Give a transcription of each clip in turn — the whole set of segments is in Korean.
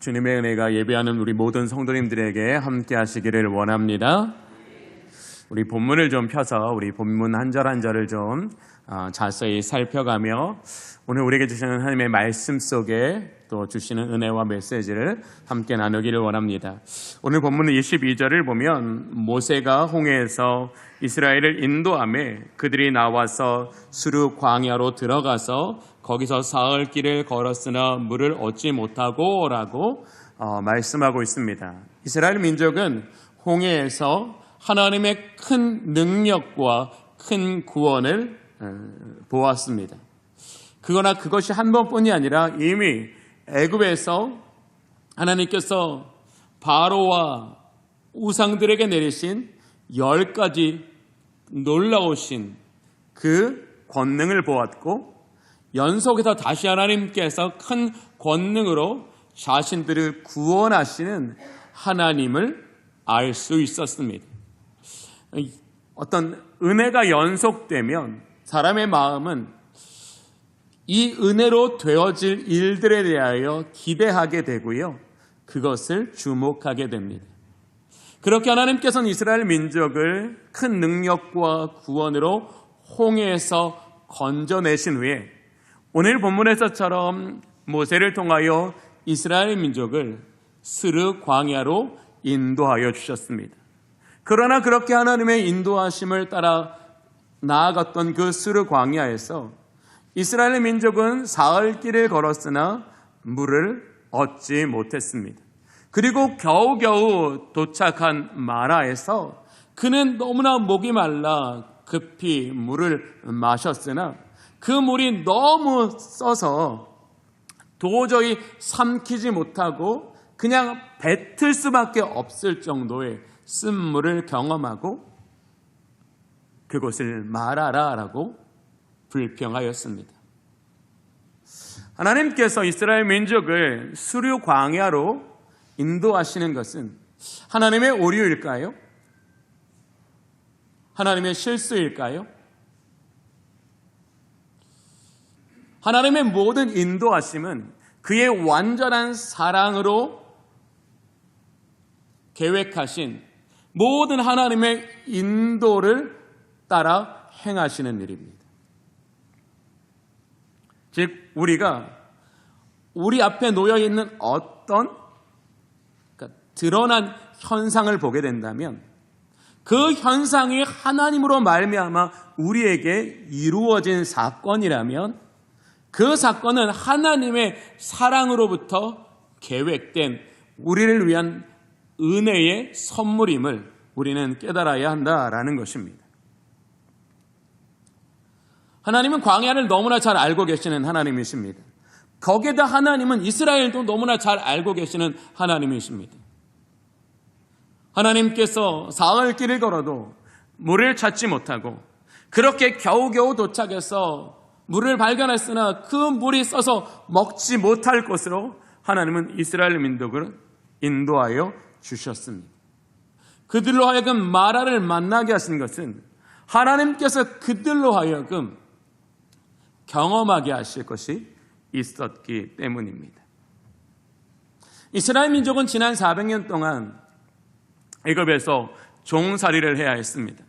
주님의 은혜가 예배하는 우리 모든 성도님들에게 함께 하시기를 원합니다. 우리 본문을 좀 펴서 우리 본문 한 절 한 절을 좀 자세히 살펴가며 오늘 우리에게 주시는 하나님의 말씀 속에 또 주시는 은혜와 메시지를 함께 나누기를 원합니다. 오늘 본문의 22절을 보면 모세가 홍해에서 이스라엘을 인도하며 그들이 나와서 수르 광야로 들어가서 거기서 사흘 길을 걸었으나 물을 얻지 못하고 라고 말씀하고 있습니다. 이스라엘 민족은 홍해에서 하나님의 큰 능력과 큰 구원을 보았습니다. 그러나 그것이 한 번뿐이 아니라 이미 애굽에서 하나님께서 바로와 우상들에게 내리신 10가지 놀라우신 그 권능을 보았고 연속해서 다시 하나님께서 큰 권능으로 자신들을 구원하시는 하나님을 알 수 있었습니다. 어떤 은혜가 연속되면 사람의 마음은 이 은혜로 되어질 일들에 대하여 기대하게 되고요. 그것을 주목하게 됩니다. 그렇게 하나님께서는 이스라엘 민족을 큰 능력과 구원으로 홍해에서 건져내신 후에 오늘 본문에서처럼 모세를 통하여 이스라엘 민족을 스르 광야로 인도하여 주셨습니다. 그러나 그렇게 하나님의 인도하심을 따라 나아갔던 그 스르 광야에서 이스라엘 민족은 사흘 길을 걸었으나 물을 얻지 못했습니다. 그리고 겨우겨우 도착한 마라에서 그는 너무나 목이 말라 급히 물을 마셨으나 그 물이 너무 써서 도저히 삼키지 못하고 그냥 뱉을 수밖에 없을 정도의 쓴물을 경험하고 그곳을 마라라라고 불평하였습니다. 하나님께서 이스라엘 민족을 수르 광야로 인도하시는 것은 하나님의 오류일까요? 하나님의 실수일까요? 하나님의 모든 인도하심은 그의 완전한 사랑으로 계획하신 모든 하나님의 인도를 따라 행하시는 일입니다. 즉 우리가 우리 앞에 놓여있는 어떤 드러난 현상을 보게 된다면 그 현상이 하나님으로 말미암아 우리에게 이루어진 사건이라면 그 사건은 하나님의 사랑으로부터 계획된 우리를 위한 은혜의 선물임을 우리는 깨달아야 한다라는 것입니다. 하나님은 광야를 너무나 잘 알고 계시는 하나님이십니다. 거기에다 하나님은 이스라엘도 너무나 잘 알고 계시는 하나님이십니다. 하나님께서 사흘 길을 걸어도 물을 찾지 못하고 그렇게 겨우겨우 도착해서 물을 발견했으나 그 물이 써서 먹지 못할 것으로 하나님은 이스라엘 민족을 인도하여 주셨습니다. 그들로 하여금 마라를 만나게 하신 것은 하나님께서 그들로 하여금 경험하게 하실 것이 있었기 때문입니다. 이스라엘 민족은 지난 400년 동안 애굽에서 종살이를 해야 했습니다.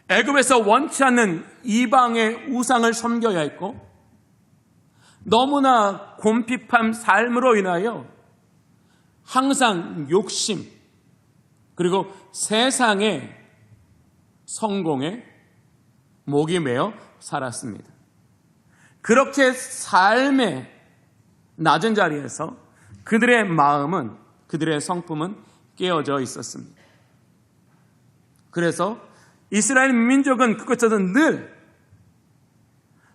애굽에서 원치 않는 이방의 우상을 섬겨야 했고 너무나 곰핍한 삶으로 인하여 항상 욕심 그리고 세상의 성공에 목이 메어 살았습니다. 그렇게 삶의 낮은 자리에서 그들의 마음은 그들의 성품은 깨어져 있었습니다. 그래서 이스라엘 민족은 그것에서 늘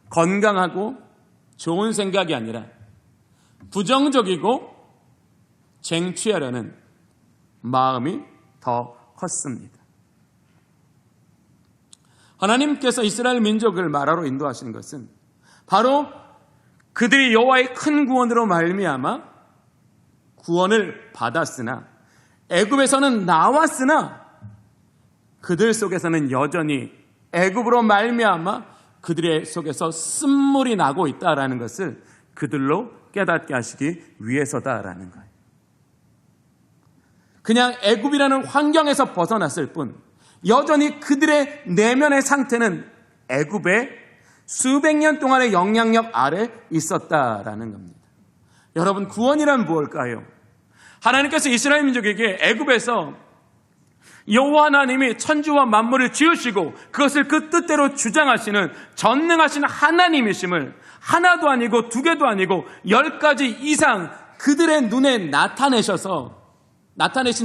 건강하고 좋은 생각이 아니라 부정적이고 쟁취하려는 마음이 더 컸습니다. 하나님께서 이스라엘 민족을 마라로 인도하신 것은 바로 그들이 여호와의 큰 구원으로 말미암아 구원을 받았으나 애굽에서는 나왔으나 그들 속에서는 여전히 애굽으로 말미암아 그들의 속에서 쓴물이 나고 있다라는 것을 그들로 깨닫게 하시기 위해서다라는 거예요. 그냥 애굽이라는 환경에서 벗어났을 뿐 여전히 그들의 내면의 상태는 애굽의 수백 년 동안의 영향력 아래 있었다라는 겁니다. 여러분, 구원이란 무엇일까요? 하나님께서 이스라엘 민족에게 애굽에서 여호와 하나님이 천지와 만물을 지으시고 그것을 그 뜻대로 주장하시는 전능하신 하나님이심을 하나도 아니고 두 개도 아니고 10가지 이상 그들의 눈에 나타내신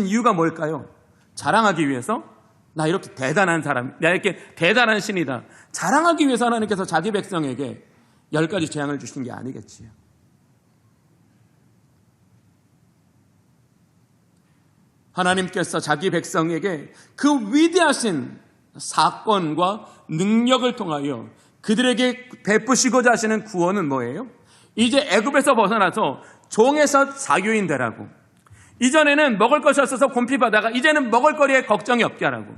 이유가 뭘까요? 자랑하기 위해서? 나 이렇게 대단한 사람, 나 이렇게 대단한 신이다. 자랑하기 위해서 하나님께서 자기 백성에게 10가지 재앙을 주신 게 아니겠지요. 하나님께서 자기 백성에게 그 위대하신 사건과 능력을 통하여 그들에게 베푸시고자 하시는 구원은 뭐예요? 이제 애굽에서 벗어나서 종에서 자유인 되라고. 이전에는 먹을 것이 없어서 곤피바다가 이제는 먹을거리에 걱정이 없게 하라고.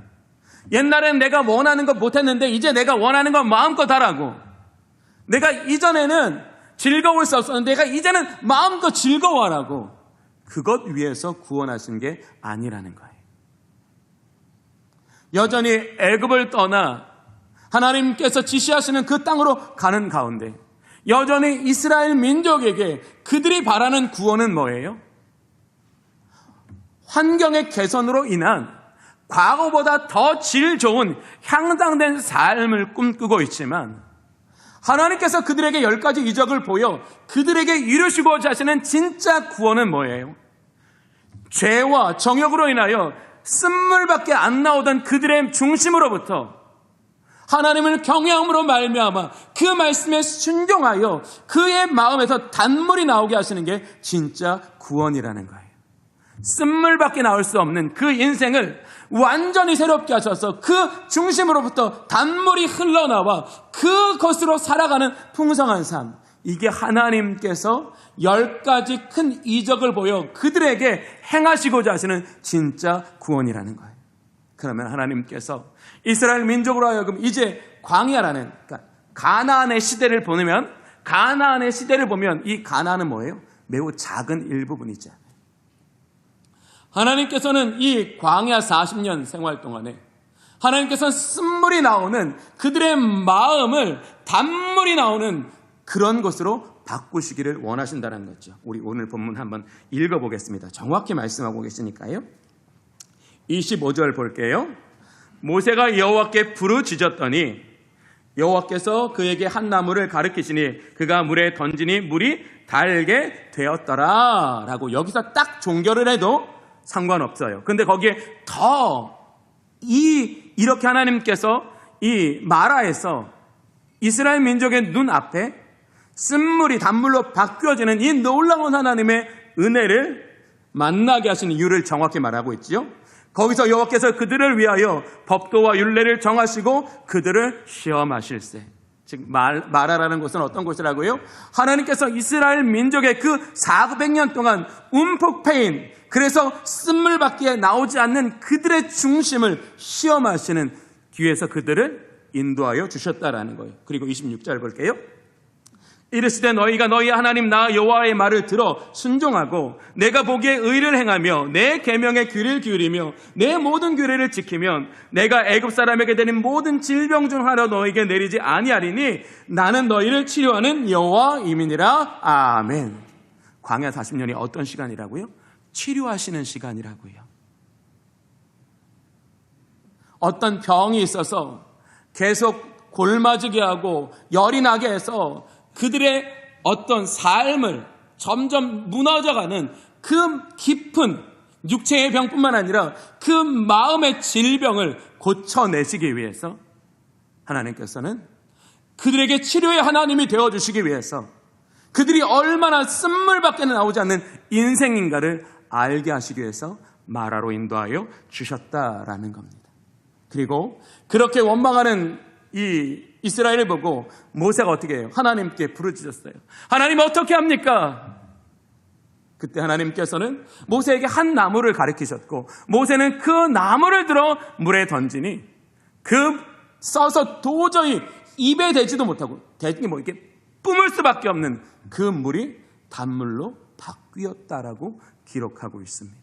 옛날엔 내가 원하는 것 못했는데 이제 내가 원하는 것 마음껏 하라고. 내가 이전에는 즐거울 수 없었는데 내가 이제는 마음껏 즐거워하라고. 그것 위해서 구원하신 게 아니라는 거예요. 여전히 애굽을 떠나 하나님께서 지시하시는 그 땅으로 가는 가운데 여전히 이스라엘 민족에게 그들이 바라는 구원은 뭐예요? 환경의 개선으로 인한 과거보다 더 질 좋은 향상된 삶을 꿈꾸고 있지만 하나님께서 그들에게 10가지 이적을 보여 그들에게 이루시고자 하시는 진짜 구원은 뭐예요? 죄와 정욕으로 인하여 쓴물밖에 안 나오던 그들의 중심으로부터 하나님을 경외함으로 말미암아 그 말씀에 순종하여 그의 마음에서 단물이 나오게 하시는 게 진짜 구원이라는 거예요. 쓴물밖에 나올 수 없는 그 인생을 완전히 새롭게 하셔서 그 중심으로부터 단물이 흘러나와 그것으로 살아가는 풍성한 삶. 이게 하나님께서 10가지 큰 이적을 보여 그들에게 행하시고자 하시는 진짜 구원이라는 거예요. 그러면 하나님께서 이스라엘 민족으로 하여금 이제 광야라는, 그러니까 가나안의 시대를 보면 이 가나안은 뭐예요? 매우 작은 일부분이죠. 하나님께서는 이 광야 40년 생활 동안에 하나님께서는 쓴물이 나오는 그들의 마음을 단물이 나오는 그런 것으로 바꾸시기를 원하신다는 거죠. 우리 오늘 본문 한번 읽어보겠습니다. 정확히 말씀하고 계시니까요. 25절 볼게요. 모세가 여호와께 부르짖었더니 여호와께서 그에게 한 나무를 가르치시니 그가 물에 던지니 물이 달게 되었더라 라고 여기서 딱 종결을 해도 상관없어요. 근데 거기에 이렇게 하나님께서 이 마라에서 이스라엘 민족의 눈앞에 쓴물이 단물로 바뀌어지는 이 놀라운 하나님의 은혜를 만나게 하신 이유를 정확히 말하고 있죠. 거기서 여호와께서 그들을 위하여 법도와 율례를 정하시고 그들을 시험하실세. 즉 마라라는 곳은 어떤 곳이라고요? 하나님께서 이스라엘 민족의 그 400년 동안 움푹 패인, 그래서 쓴물밖에 나오지 않는 그들의 중심을 시험하시는 뒤에서 그들을 인도하여 주셨다라는 거예요. 그리고 26절 볼게요. 이르시되 너희가 너희 하나님 나 여호와의 말을 들어 순종하고 내가 보기에 의를 행하며 내 계명에 귀를 기울이며 내 모든 규례를 지키면 내가 애굽 사람에게 되는 모든 질병 중 하나 너희에게 내리지 아니하리니 나는 너희를 치료하는 여호와임이니라. 아멘. 광야 40년이 어떤 시간이라고요? 치료하시는 시간이라고요. 어떤 병이 있어서 계속 골마지게 하고 열이 나게 해서 그들의 어떤 삶을 점점 무너져가는 그 깊은 육체의 병뿐만 아니라 그 마음의 질병을 고쳐내시기 위해서 하나님께서는 그들에게 치료의 하나님이 되어주시기 위해서 그들이 얼마나 쓴물밖에 나오지 않는 인생인가를 알게 하시기 위해서 마라로 인도하여 주셨다라는 겁니다. 그리고 그렇게 원망하는 이 이스라엘을 보고 모세가 어떻게 해요? 하나님께 부르짖었어요. 하나님 어떻게 합니까? 그때 하나님께서는 모세에게 한 나무를 가르치셨고 모세는 그 나무를 들어 물에 던지니 그 써서 도저히 입에 대지도 못하고 대지 뭐 이렇게 뿜을 수밖에 없는 그 물이 단물로 바뀌었다라고 기록하고 있습니다.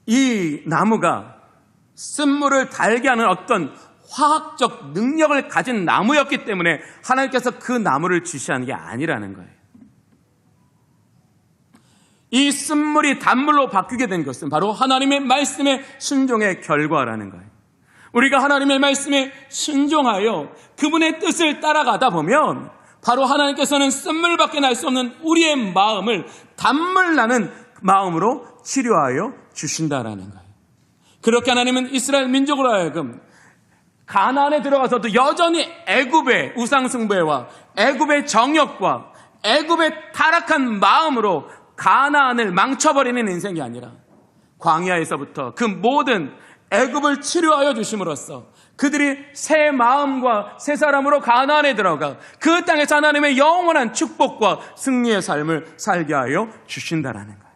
이 나무가 쓴물을 달게 하는 어떤 화학적 능력을 가진 나무였기 때문에 하나님께서 그 나무를 지시하는 게 아니라는 거예요. 이 쓴물이 단물로 바뀌게 된 것은 바로 하나님의 말씀의 순종의 결과라는 거예요. 우리가 하나님의 말씀에 순종하여 그분의 뜻을 따라가다 보면 바로 하나님께서는 쓴물밖에 날 수 없는 우리의 마음을 단물 나는 마음으로 치료하여 주신다라는 거예요. 그렇게 하나님은 이스라엘 민족으로 하여금 가나안에 들어가서도 여전히 애굽의 우상숭배와 애굽의 정욕과 애굽의 타락한 마음으로 가나안을 망쳐버리는 인생이 아니라 광야에서부터 그 모든 애굽을 치료하여 주심으로써 그들이 새 마음과 새 사람으로 가나안에 들어가 그 땅에서 하나님의 영원한 축복과 승리의 삶을 살게 하여 주신다라는 거예요.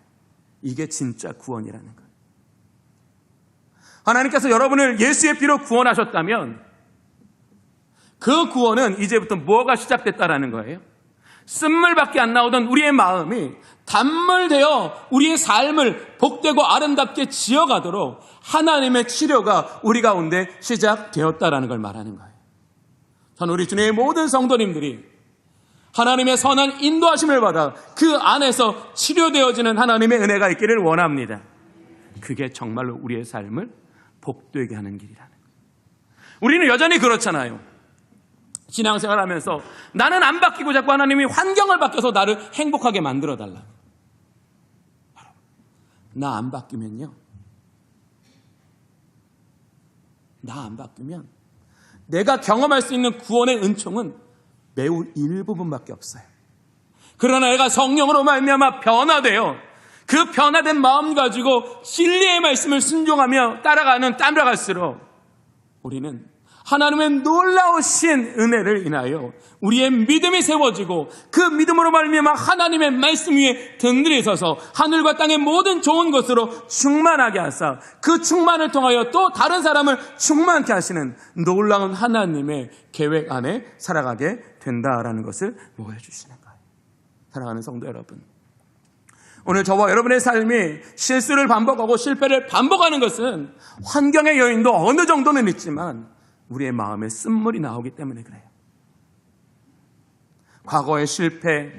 이게 진짜 구원이라는 거예요. 하나님께서 여러분을 예수의 피로 구원하셨다면 그 구원은 이제부터 뭐가 시작됐다라는 거예요? 쓴물밖에 안 나오던 우리의 마음이 단물되어 우리의 삶을 복되고 아름답게 지어가도록 하나님의 치료가 우리 가운데 시작되었다라는 걸 말하는 거예요. 저는 우리 주님의 모든 성도님들이 하나님의 선한 인도하심을 받아 그 안에서 치료되어지는 하나님의 은혜가 있기를 원합니다. 그게 정말로 우리의 삶을 복되게 하는 길이라는 거예요. 우리는 여전히 그렇잖아요. 신앙생활하면서 나는 안 바뀌고 자꾸 하나님이 환경을 바뀌어서 나를 행복하게 만들어달라. 나 안 바뀌면요. 나 안 바뀌면 내가 경험할 수 있는 구원의 은총은 매우 일부분밖에 없어요. 그러나 내가 성령으로 말미암아 변화되어 그 변화된 마음 가지고 진리의 말씀을 순종하며 따라갈수록 우리는 하나님의 놀라우신 은혜를 인하여 우리의 믿음이 세워지고 그 믿음으로 말미암아 하나님의 말씀 위에 든든히 서서 하늘과 땅의 모든 좋은 것으로 충만하게 하사 그 충만을 통하여 또 다른 사람을 충만케 하시는 놀라운 하나님의 계획 안에 살아가게 된다라는 것을 보여주시는 거예요. 사랑하는 성도 여러분, 오늘 저와 여러분의 삶이 실수를 반복하고 실패를 반복하는 것은 환경의 요인도 어느 정도는 있지만 우리의 마음에 쓴물이 나오기 때문에 그래요. 과거의 실패,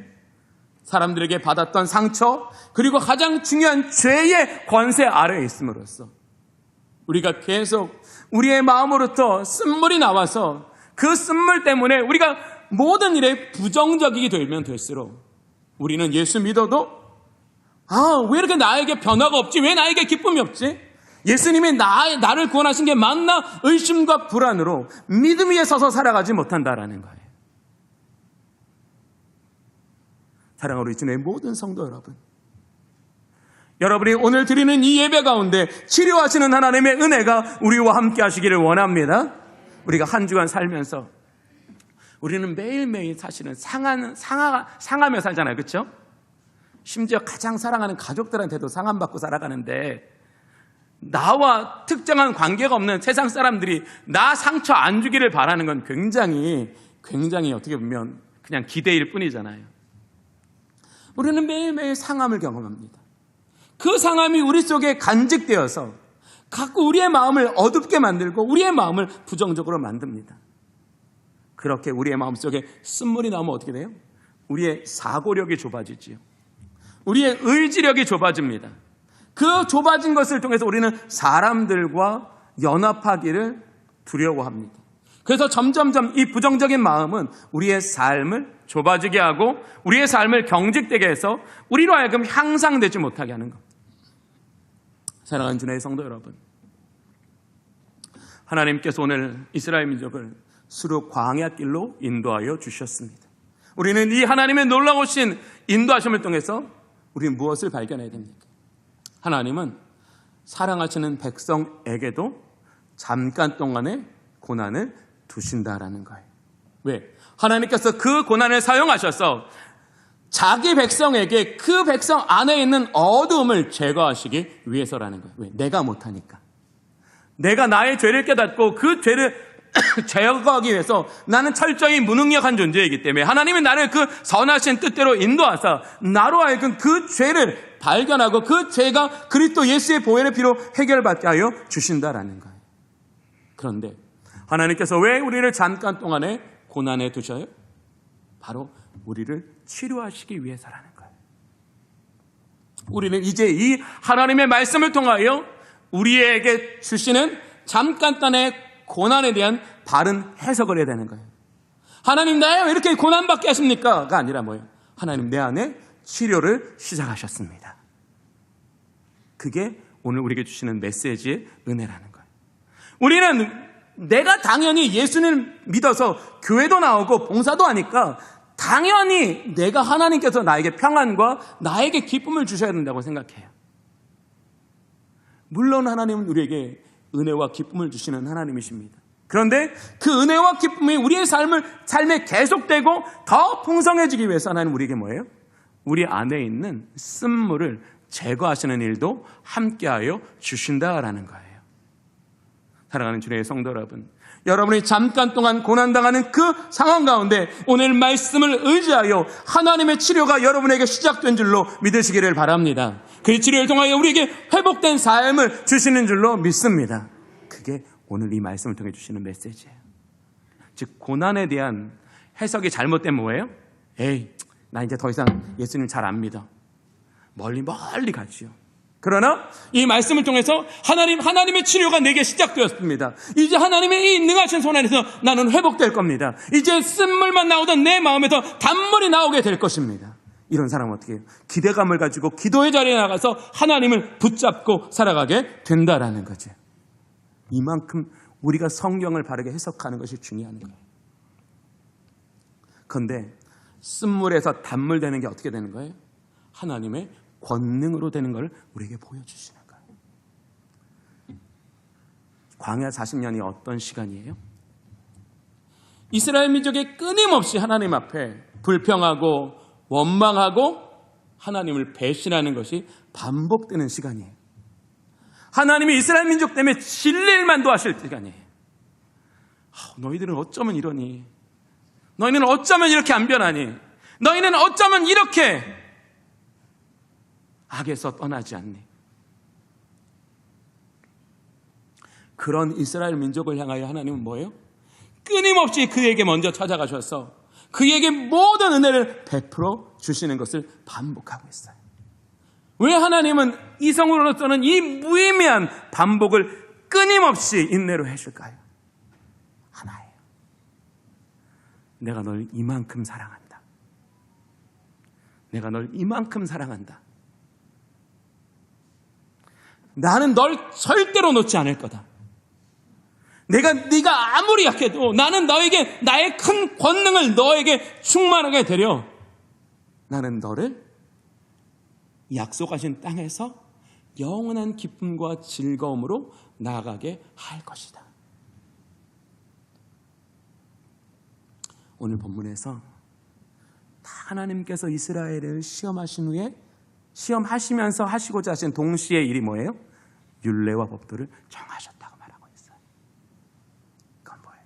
사람들에게 받았던 상처, 그리고 가장 중요한 죄의 권세 아래에 있음으로써 우리가 계속 우리의 마음으로부터 쓴물이 나와서 그 쓴물 때문에 우리가 모든 일에 부정적이게 되면 될수록 우리는 예수 믿어도 왜 이렇게 나에게 변화가 없지? 왜 나에게 기쁨이 없지? 예수님이 나를 구원하신 게 맞나? 의심과 불안으로 믿음 위에 서서 살아가지 못한다라는 거예요. 사랑하는 우리 주님의 모든 성도 여러분, 여러분이 오늘 드리는 이 예배 가운데 치료하시는 하나님의 은혜가 우리와 함께 하시기를 원합니다. 우리가 한 주간 살면서 우리는 매일매일 사실은 상하며 살잖아요. 그렇죠? 심지어 가장 사랑하는 가족들한테도 상함받고 살아가는데 나와 특정한 관계가 없는 세상 사람들이 나 상처 안 주기를 바라는 건 굉장히 어떻게 보면 그냥 기대일 뿐이잖아요. 우리는 매일매일 상함을 경험합니다. 그 상함이 우리 속에 간직되어서 자꾸 우리의 마음을 어둡게 만들고 우리의 마음을 부정적으로 만듭니다. 그렇게 우리의 마음 속에 쓴물이 나오면 어떻게 돼요? 우리의 사고력이 좁아지지요. 우리의 의지력이 좁아집니다. 그 좁아진 것을 통해서 우리는 사람들과 연합하기를 두려워합니다. 그래서 점점점 이 부정적인 마음은 우리의 삶을 좁아지게 하고 우리의 삶을 경직되게 해서 우리로 하여금 향상되지 못하게 하는 것. 사랑하는 주님의 성도 여러분, 하나님께서 오늘 이스라엘 민족을 수르 광야길로 인도하여 주셨습니다. 우리는 이 하나님의 놀라우신 인도하심을 통해서 우리는 무엇을 발견해야 됩니까? 하나님은 사랑하시는 백성에게도 잠깐 동안의 고난을 두신다라는 거예요. 왜? 하나님께서 그 고난을 사용하셔서 자기 백성에게 그 백성 안에 있는 어두움을 제거하시기 위해서라는 거예요. 왜? 내가 못하니까. 내가 나의 죄를 깨닫고 그 죄를 제거하기 위해서 나는 철저히 무능력한 존재이기 때문에 하나님은 나를 그 선하신 뜻대로 인도하사 나로 하여금 그 죄를 발견하고 그 죄가 그리스도 예수의 보혈의 피로 해결받게 하여 주신다라는 거예요. 그런데 하나님께서 왜 우리를 잠깐 동안에 고난에 두셔요? 바로 우리를 치료하시기 위해서라는 거예요. 우리는 이제 이 하나님의 말씀을 통하여 우리에게 주시는 잠깐 동안의 고난에 대한 바른 해석을 해야 되는 거예요. 하나님 나에 왜 이렇게 고난받게 하십니까? 가 아니라 뭐예요? 하나님 내 안에 치료를 시작하셨습니다. 그게 오늘 우리에게 주시는 메시지의 은혜라는 거예요. 우리는 내가 당연히 예수님 믿어서 교회도 나오고 봉사도 하니까 당연히 내가 하나님께서 나에게 평안과 나에게 기쁨을 주셔야 된다고 생각해요. 물론 하나님은 우리에게 은혜와 기쁨을 주시는 하나님이십니다. 그런데 그 은혜와 기쁨이 우리의 삶에 계속되고 더 풍성해지기 위해서 하나님 우리에게 뭐예요? 우리 안에 있는 쓴물을 제거하시는 일도 함께하여 주신다라는 거예요. 사랑하는 주님의 성도 여러분, 여러분이 잠깐 동안 고난당하는 그 상황 가운데 오늘 말씀을 의지하여 하나님의 치료가 여러분에게 시작된 줄로 믿으시기를 바랍니다. 그 치료를 통하여 우리에게 회복된 삶을 주시는 줄로 믿습니다. 그게 오늘 이 말씀을 통해 주시는 메시지예요. 즉 고난에 대한 해석이 잘못된 뭐예요? 에이, 나 이제 더 이상 예수님 잘 안 믿어. 멀리 가지요. 그러나 이 말씀을 통해서 하나님의 치료가 내게 시작되었습니다. 이제 하나님의 이 능하신 손 안에서 나는 회복될 겁니다. 이제 쓴물만 나오던 내 마음에서 단물이 나오게 될 것입니다. 이런 사람은 어떻게 해요? 기대감을 가지고 기도의 자리에 나가서 하나님을 붙잡고 살아가게 된다라는 거죠. 이만큼 우리가 성경을 바르게 해석하는 것이 중요한 거예요. 그런데 쓴물에서 단물 되는 게 어떻게 되는 거예요? 하나님의 권능으로 되는 걸 우리에게 보여주시는 거예요. 광야 40년이 어떤 시간이에요? 이스라엘 민족이 끊임없이 하나님 앞에 불평하고 원망하고 하나님을 배신하는 것이 반복되는 시간이에요. 하나님이 이스라엘 민족 때문에 진릴만도 하실 시간이에요. 너희들은 어쩌면 이러니? 너희는 어쩌면 이렇게 안 변하니? 너희는 어쩌면 이렇게 악에서 떠나지 않니? 그런 이스라엘 민족을 향하여 하나님은 뭐예요? 끊임없이 그에게 먼저 찾아가셔서 그에게 모든 은혜를 베풀어 주시는 것을 반복하고 있어요. 왜 하나님은 이성으로서는 이 무의미한 반복을 끊임없이 인내로 해줄까요? 하나예요. 내가 널 이만큼 사랑한다. 내가 널 이만큼 사랑한다. 나는 널 절대로 놓지 않을 거다. 네가 아무리 약해도 나는 너에게 나의 큰 권능을 너에게 충만하게 되려 나는 너를 약속하신 땅에서 영원한 기쁨과 즐거움으로 나아가게 할 것이다. 오늘 본문에서 하나님께서 이스라엘을 시험하신 후에 시험하시면서 하시고자 하신 동시에 일이 뭐예요? 율례와 법도를 정하셨다고 말하고 있어요. 그건 뭐예요?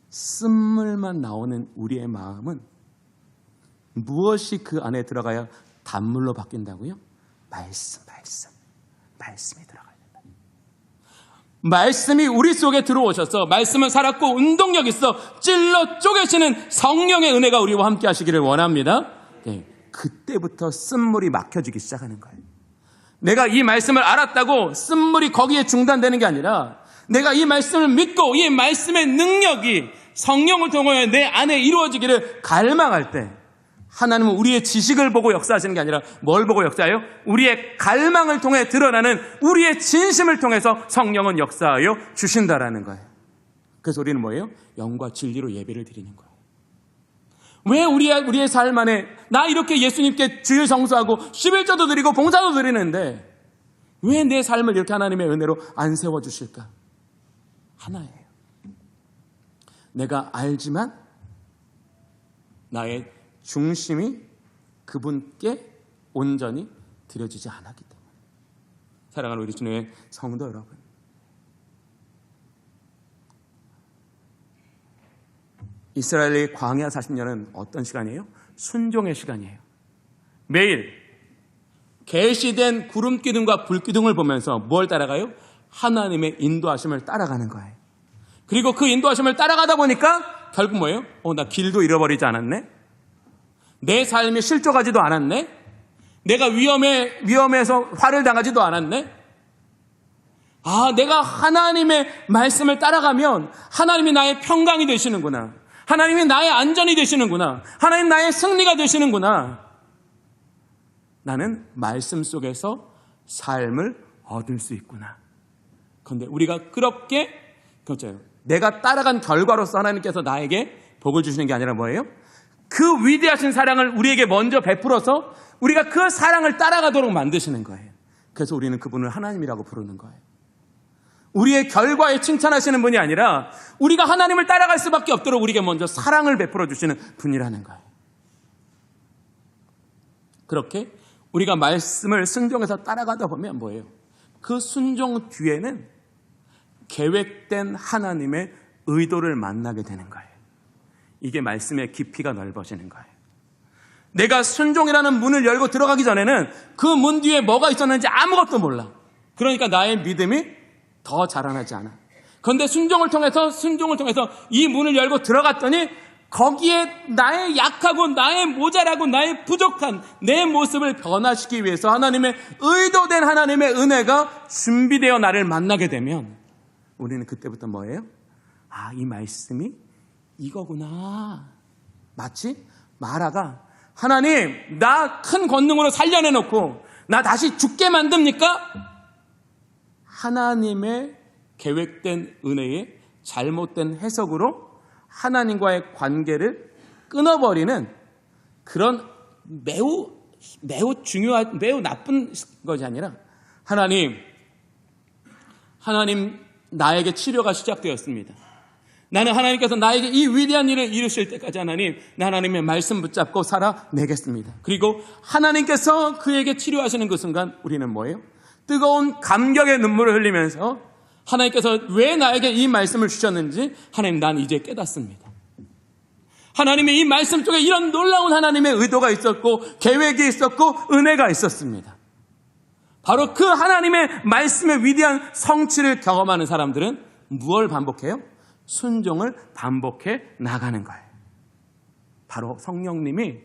쓴물만 나오는 우리의 마음은 무엇이 그 안에 들어가야 단물로 바뀐다고요? 말씀이 들어가야 된다. 말씀이 우리 속에 들어오셔서 말씀은 살았고 운동력 있어 찔러 쪼개시는 성령의 은혜가 우리와 함께 하시기를 원합니다. 네, 그때부터 쓴물이 막혀지기 시작하는 거예요. 내가 이 말씀을 알았다고 쓴물이 거기에 중단되는 게 아니라 내가 이 말씀을 믿고 이 말씀의 능력이 성령을 통하여 내 안에 이루어지기를 갈망할 때 하나님은 우리의 지식을 보고 역사하시는 게 아니라 뭘 보고 역사해요? 우리의 갈망을 통해 드러나는 우리의 진심을 통해서 성령은 역사하여 주신다라는 거예요. 그래서 우리는 뭐예요? 영과 진리로 예배를 드리는 거예요. 왜 우리의 삶 안에 나 이렇게 예수님께 주일 성수하고 11조도 드리고 봉사도 드리는데 왜 내 삶을 이렇게 하나님의 은혜로 안 세워주실까? 하나예요. 내가 알지만 나의 중심이 그분께 온전히 드려지지 않았기 때문에. 사랑하는 우리 주님의 성도 여러분, 이스라엘의 광야 40년은 어떤 시간이에요? 순종의 시간이에요. 매일 계시된 구름 기둥과 불 기둥을 보면서 뭘 따라가요? 하나님의 인도하심을 따라가는 거예요. 그리고 그 인도하심을 따라가다 보니까 결국 뭐예요? 나 길도 잃어버리지 않았네? 내 삶이 실족하지도 않았네? 내가 위험해서 화를 당하지도 않았네? 내가 하나님의 말씀을 따라가면 하나님이 나의 평강이 되시는구나. 하나님이 나의 안전이 되시는구나. 하나님 나의 승리가 되시는구나. 나는 말씀 속에서 삶을 얻을 수 있구나. 그런데 우리가 그렇게 그렇죠. 내가 따라간 결과로서 하나님께서 나에게 복을 주시는 게 아니라 뭐예요? 그 위대하신 사랑을 우리에게 먼저 베풀어서 우리가 그 사랑을 따라가도록 만드시는 거예요. 그래서 우리는 그분을 하나님이라고 부르는 거예요. 우리의 결과에 칭찬하시는 분이 아니라 우리가 하나님을 따라갈 수밖에 없도록 우리에게 먼저 사랑을 베풀어 주시는 분이라는 거예요. 그렇게 우리가 말씀을 순종해서 따라가다 보면 뭐예요? 그 순종 뒤에는 계획된 하나님의 의도를 만나게 되는 거예요. 이게 말씀의 깊이가 넓어지는 거예요. 내가 순종이라는 문을 열고 들어가기 전에는 그 문 뒤에 뭐가 있었는지 아무것도 몰라. 그러니까 나의 믿음이 더 자라나지 않아. 그런데 순종을 통해서 이 문을 열고 들어갔더니 거기에 나의 약하고 나의 모자라고 나의 부족한 내 모습을 변화시키기 위해서 하나님의 의도된 하나님의 은혜가 준비되어 나를 만나게 되면 우리는 그때부터 뭐예요? 이 말씀이 이거구나. 마치 마라가 하나님 나 큰 권능으로 살려내놓고 나 다시 죽게 만듭니까? 하나님의 계획된 은혜의 잘못된 해석으로 하나님과의 관계를 끊어버리는 그런 매우 중요한, 매우 나쁜 것이 아니라 하나님 나에게 치료가 시작되었습니다. 나는 하나님께서 나에게 이 위대한 일을 이루실 때까지 나 하나님의 말씀 붙잡고 살아내겠습니다. 그리고 하나님께서 그에게 치료하시는 그 순간 우리는 뭐예요? 뜨거운 감격의 눈물을 흘리면서 하나님께서 왜 나에게 이 말씀을 주셨는지 하나님 난 이제 깨닫습니다. 하나님의 이 말씀 속에 이런 놀라운 하나님의 의도가 있었고 계획이 있었고 은혜가 있었습니다. 바로 그 하나님의 말씀의 위대한 성취를 경험하는 사람들은 무엇을 반복해요? 순종을 반복해 나가는 거예요. 바로 성령님이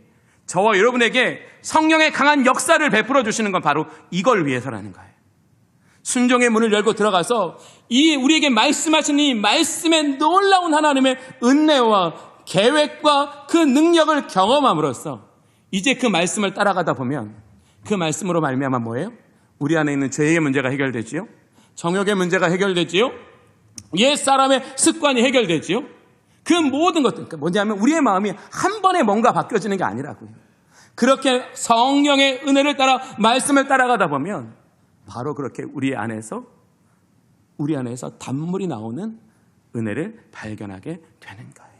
저와 여러분에게 성령의 강한 역사를 베풀어 주시는 건 바로 이걸 위해서라는 거예요. 순종의 문을 열고 들어가서 우리에게 말씀하신 이 말씀의 놀라운 하나님의 은혜와 계획과 그 능력을 경험함으로써 이제 그 말씀을 따라가다 보면 그 말씀으로 말미암아 뭐예요? 우리 안에 있는 죄의 문제가 해결되지요. 정욕의 문제가 해결되지요. 옛사람의 습관이 해결되지요. 그 모든 것들, 그러니까 뭐냐면 우리의 마음이 한 번에 뭔가 바뀌어지는 게 아니라고요. 그렇게 성령의 은혜를 따라 말씀을 따라가다 보면 바로 그렇게 우리 안에서 단물이 나오는 은혜를 발견하게 되는 거예요.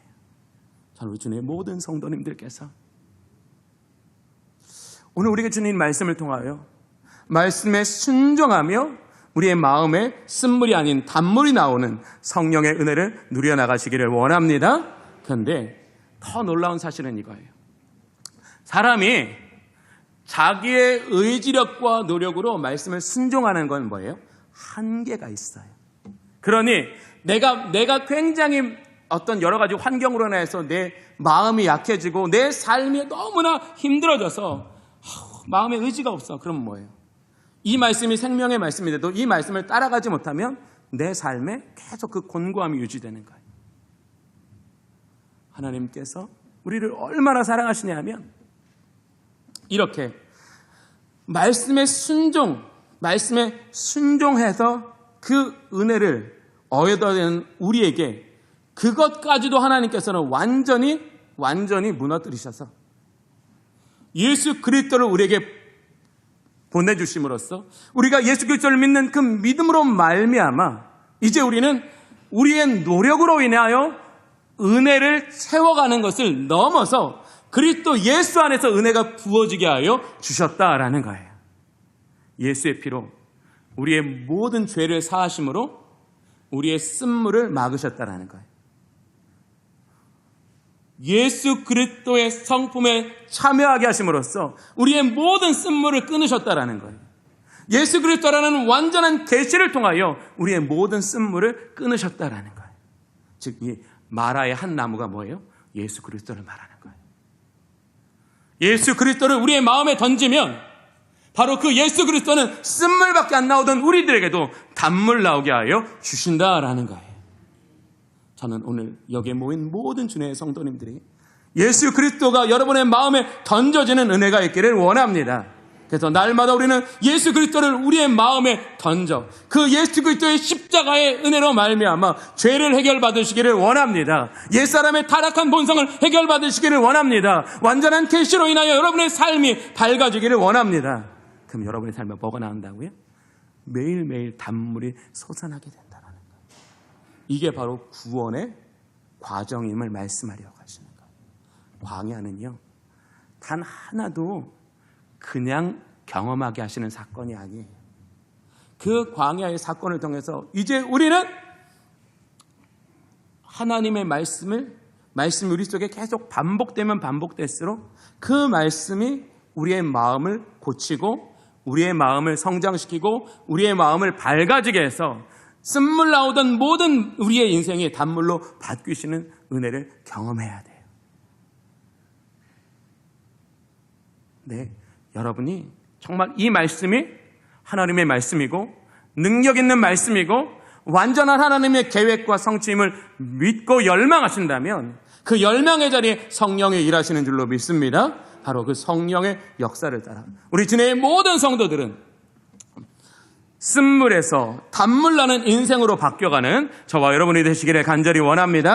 자, 우리 주님의 모든 성도님들께서 오늘 우리가 주님 말씀을 통하여 말씀에 순종하며 우리의 마음에 쓴물이 아닌 단물이 나오는 성령의 은혜를 누려나가시기를 원합니다. 그런데 더 놀라운 사실은 이거예요. 사람이 자기의 의지력과 노력으로 말씀을 순종하는 건 뭐예요? 한계가 있어요. 그러니 내가 굉장히 어떤 여러 가지 환경으로 인해서 내 마음이 약해지고 내 삶이 너무나 힘들어져서 마음에 의지가 없어. 그럼 뭐예요? 이 말씀이 생명의 말씀인데도 이 말씀을 따라가지 못하면 내 삶에 계속 그 곤고함이 유지되는 거예요. 하나님께서 우리를 얼마나 사랑하시냐 하면 이렇게 말씀에 순종해서 그 은혜를 얻어야 되는 우리에게 그것까지도 하나님께서는 완전히 무너뜨리셔서 예수 그리스도를 우리에게 보내주심으로써 우리가 예수 그리스도를 믿는 그 믿음으로 말미암아 이제 우리는 우리의 노력으로 인하여 은혜를 채워가는 것을 넘어서 그리스도 예수 안에서 은혜가 부어지게 하여 주셨다라는 거예요. 예수의 피로 우리의 모든 죄를 사하심으로 우리의 쓴물을 막으셨다라는 거예요. 예수 그리스도의 성품에 참여하게 하심으로써 우리의 모든 쓴물을 끊으셨다라는 거예요. 예수 그리스도라는 완전한 계시를 통하여 우리의 모든 쓴물을 끊으셨다라는 거예요. 즉, 이 마라의 한 나무가 뭐예요? 예수 그리스도를 말하는 거예요. 예수 그리스도를 우리의 마음에 던지면 바로 그 예수 그리스도는 쓴물밖에 안 나오던 우리들에게도 단물 나오게 하여 주신다라는 거예요. 저는 오늘 여기에 모인 모든 주님의 성도님들이 예수 그리스도가 여러분의 마음에 던져지는 은혜가 있기를 원합니다. 그래서 날마다 우리는 예수 그리스도를 우리의 마음에 던져 그 예수 그리스도의 십자가의 은혜로 말미암아 죄를 해결받으시기를 원합니다. 옛사람의 타락한 본성을 해결받으시기를 원합니다. 완전한 계시로 인하여 여러분의 삶이 밝아지기를 원합니다. 그럼 여러분의 삶에 뭐가 나온다고요? 매일매일 단물이 솟아나게 된다는 거예요. 이게 바로 구원의 과정임을 말씀하려고 하시는 거예요. 광야는요, 단 하나도 그냥 경험하게 하시는 사건이 아니에요. 그 광야의 사건을 통해서 이제 우리는 하나님의 말씀이 우리 속에 계속 반복되면 반복될수록 그 말씀이 우리의 마음을 고치고 우리의 마음을 성장시키고 우리의 마음을 밝아지게 해서 쓴물 나오던 모든 우리의 인생이 단물로 바뀌시는 은혜를 경험해야 돼요. 네, 여러분이 정말 이 말씀이 하나님의 말씀이고 능력 있는 말씀이고 완전한 하나님의 계획과 성취임을 믿고 열망하신다면 그 열망의 자리에 성령이 일하시는 줄로 믿습니다. 바로 그 성령의 역사를 따라 우리 주님의 모든 성도들은 쓴물에서 단물 나는 인생으로 바뀌어가는 저와 여러분이 되시기를 간절히 원합니다.